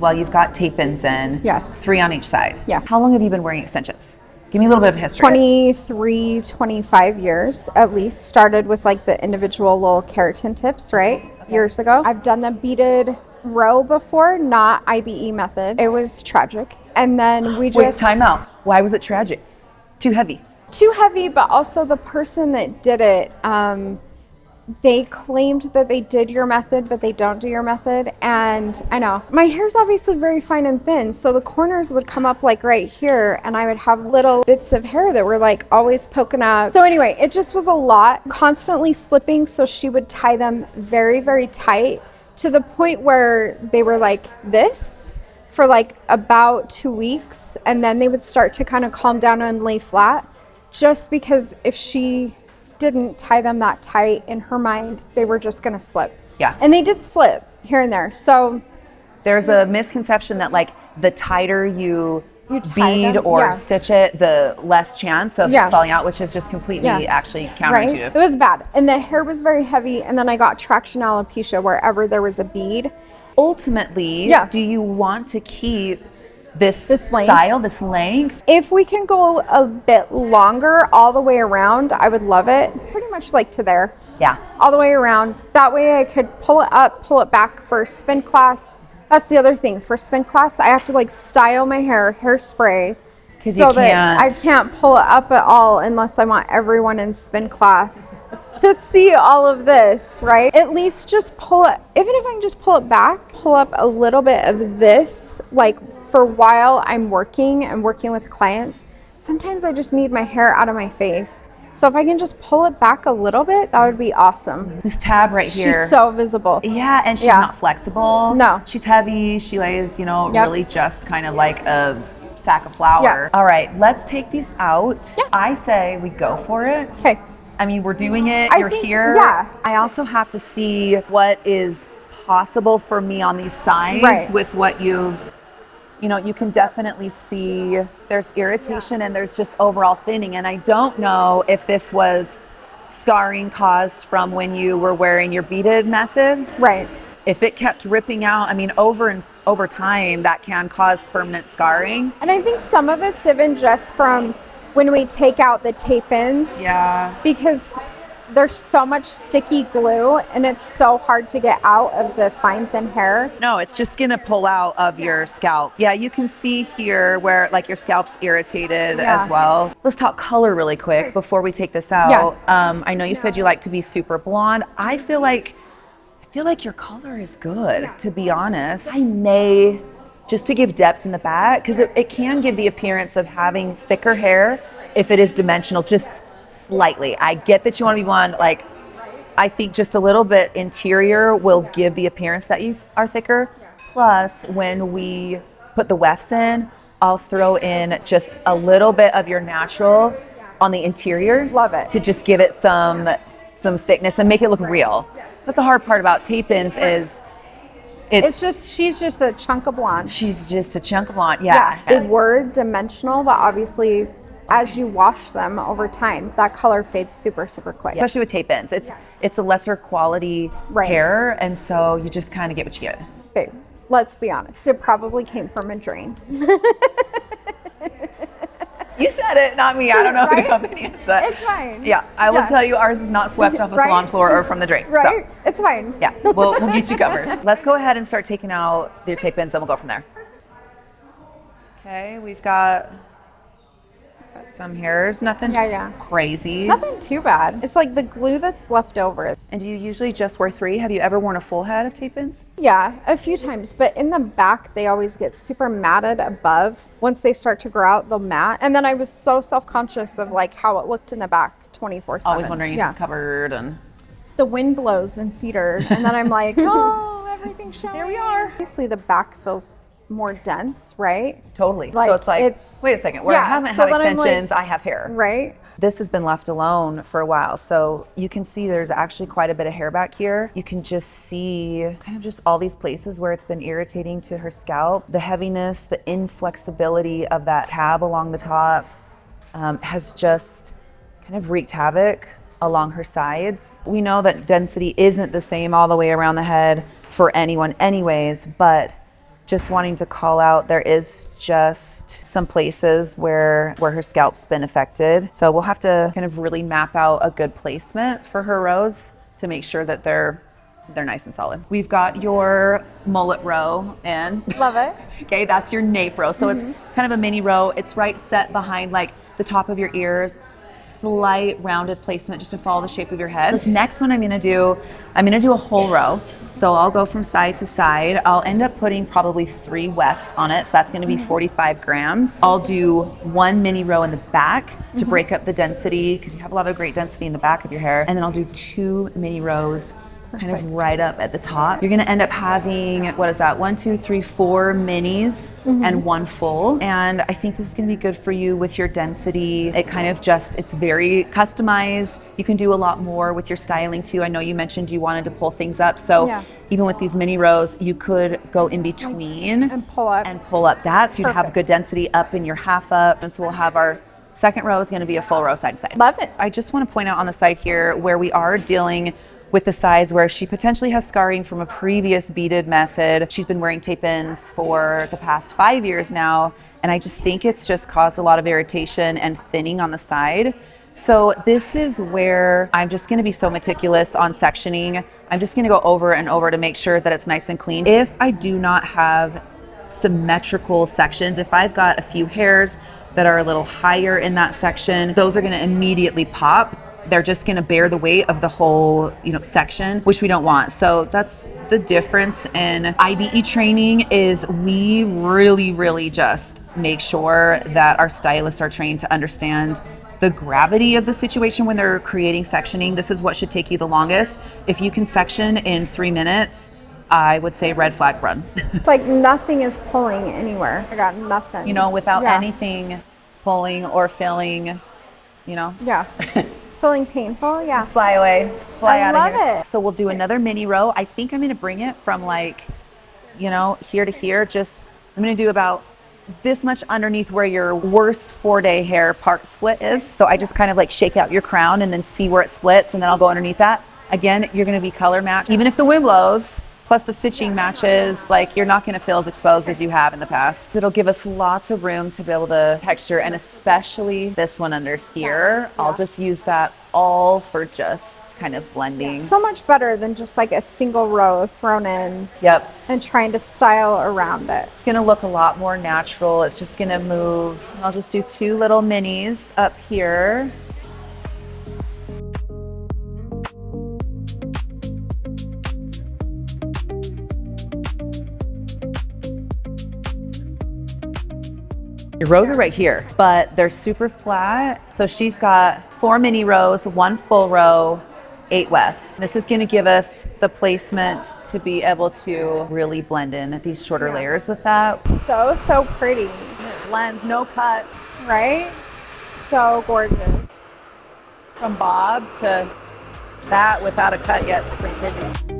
while you've got tape-ins in. Yes. 3 on each side. Yeah. How long have you been wearing extensions? Give me a little bit of history. 23, 25 years at least. Started with like the individual little keratin tips, right? Okay. Years ago. I've done the beaded row before, not IBE method. It was tragic. And then we just... Wait, time out. Why was it tragic? Too heavy. Too heavy, but also the person that did it, they claimed that they did your method, but they don't do your method. And I know my hair's obviously very fine and thin, so the corners would come up like right here, and I would have little bits of hair that were like always poking up. So anyway, it just was a lot, constantly slipping. So she would tie them very, very tight to the point where they were like this for like about 2 weeks, and then they would start to kind of calm down and lay flat, just because if she didn't tie them that tight, in her mind they were just gonna slip. Yeah. And they did slip here and there. So there's a misconception that like the tighter you tie bead them, or yeah, stitch it, the less chance of yeah, falling out, which is just completely actually counterintuitive. Right? It was bad. And the hair was very heavy, and then I got traction alopecia wherever there was a bead. Ultimately, do you want to keep this style, this length? If we can go a bit longer all the way around, I would love it. Pretty much like to there. Yeah. All the way around. That way I could pull it up, pull it back for spin class. That's the other thing. For spin class, I have to like style my hairspray, so that I can't pull it up at all unless I want everyone in spin class to see all of this, right? At least just pull it, even if I can just pull it back, pull up a little bit of this, like for while I'm working and working with clients. Sometimes I just need my hair out of my face. So if I can just pull it back a little bit, that would be awesome. This tab right here. She's so visible. Yeah, and she's not flexible. No. She's heavy. She lays, really just kind of like a sack of flour. Yeah. All right, let's take these out. Yeah. I say we go for it. Okay. I mean, we're doing it. You're here. Yeah. I also have to see what is possible for me on these sides with what you've, you can definitely see there's irritation and there's just overall thinning. And I don't know if this was scarring caused from when you were wearing your beaded method. Right. If it kept ripping out, I mean, over time, that can cause permanent scarring. And I think some of it's even just from when we take out the tape-ins. Yeah. Because there's so much sticky glue and it's so hard to get out of the fine, thin hair. No, it's just going to pull out of your scalp. Yeah, you can see here where like your scalp's irritated as well. Let's talk color really quick before we take this out. Yes. I know you said you like to be super blonde. I feel like your color is good, to be honest. I may, just to give depth in the back, because it can give the appearance of having thicker hair if it is dimensional, just slightly. I get that you want to be blonde. Like, I think just a little bit interior will give the appearance that you are thicker. Plus, when we put the wefts in, I'll throw in just a little bit of your natural on the interior. Love it. To just give it some thickness and make it look real. That's the hard part about tape-ins is she's just a chunk of blonde. She's just a chunk of blonde, yeah. They were dimensional, but obviously as you wash them over time, that color fades super, super quick. Especially with tape-ins. It's a lesser quality hair, and so you just kind of get what you get. Babe, let's be honest. It probably came from a drain. You said it, not me. I don't know who the company is. It's fine. Yeah, I will tell you ours is not swept off a salon floor or from the drain. Right, so, it's fine. Yeah, we'll get you covered. Let's go ahead and start taking out your tape-ins, then we'll go from there. Okay, we've got some hairs, nothing crazy. Nothing too bad. It's like the glue that's left over. And do you usually just wear 3? Have you ever worn a full head of tape-ins? Yeah, a few times, but in the back, they always get super matted above. Once they start to grow out, they'll mat. And then I was so self-conscious of like how it looked in the back 24/7. Always wondering if it's covered and... The wind blows in cedar, and then I'm like, oh, everything's showing. There we are. Obviously, the back feels more dense, right? Totally. So it's like, wait a second, where I haven't had extensions, I have hair. Right. This has been left alone for a while. So you can see there's actually quite a bit of hair back here. You can just see kind of just all these places where it's been irritating to her scalp. The heaviness, the inflexibility of that tab along the top has just kind of wreaked havoc along her sides. We know that density isn't the same all the way around the head for anyone anyways, but just wanting to call out, there is just some places where her scalp's been affected. So we'll have to kind of really map out a good placement for her rows to make sure that they're nice and solid. We've got your mullet row in. Love it. Okay, that's your nape row. So it's kind of a mini row. It's right set behind like the top of your ears, slight rounded placement just to follow the shape of your head. This next one I'm gonna do a whole row. So I'll go from side to side. I'll end up putting probably 3 wefts on it. So that's gonna be 45 grams. I'll do 1 mini row in the back to break up the density, because you have a lot of great density in the back of your hair. And then I'll do 2 mini rows kind of right up at the top. You're gonna end up having, what is that? 1, 2, 3, 4 minis and 1 full. And I think this is gonna be good for you with your density. It kind of just, it's very customized. You can do a lot more with your styling too. I know you mentioned you wanted to pull things up. So even with these mini rows, you could go in between and pull up that. So you'd have good density up in your half up. And so we'll have our second row is gonna be a full row side to side. Love it. I just wanna point out on the side here where we are dealing with the sides where she potentially has scarring from a previous beaded method. She's been wearing tape-ins for the past 5 years now, and I just think it's just caused a lot of irritation and thinning on the side. So this is where I'm just gonna be so meticulous on sectioning. I'm just gonna go over and over to make sure that it's nice and clean. If I do not have symmetrical sections, if I've got a few hairs that are a little higher in that section, those are gonna immediately pop. They're just going to bear the weight of the whole, section, which we don't want. So that's the difference in IBE training, is we really, really just make sure that our stylists are trained to understand the gravity of the situation when they're creating sectioning. This is what should take you the longest. If you can section in 3 minutes, I would say red flag, run. It's like nothing is pulling anywhere. I got nothing. Without anything pulling or filling, Yeah. Feeling painful, yeah. Fly away, fly out of here. I love it. So we'll do another mini row. I think I'm gonna bring it from here to here. I'm gonna do about this much underneath where your worst 4-day hair part split is. So I just kind of shake out your crown and then see where it splits, and then I'll go underneath that. Again, you're gonna be color matched. Even if the wind blows, plus the stitching matches, you're not gonna feel as exposed as you have in the past. It'll give us lots of room to be able to texture, and especially this one under here. I'll just use that all for just kind of blending. So much better than just a single row thrown in. Yep. And trying to style around it. It's gonna look a lot more natural. It's just gonna move. I'll just do 2 little minis up here. Your rows are right here, but they're super flat. So she's got 4 mini rows, 1 full row, 8 wefts. This is gonna give us the placement to be able to really blend in these shorter layers with that. So pretty. Blend, no cut. Right? So gorgeous. From bob to that without a cut yet, it's pretty busy.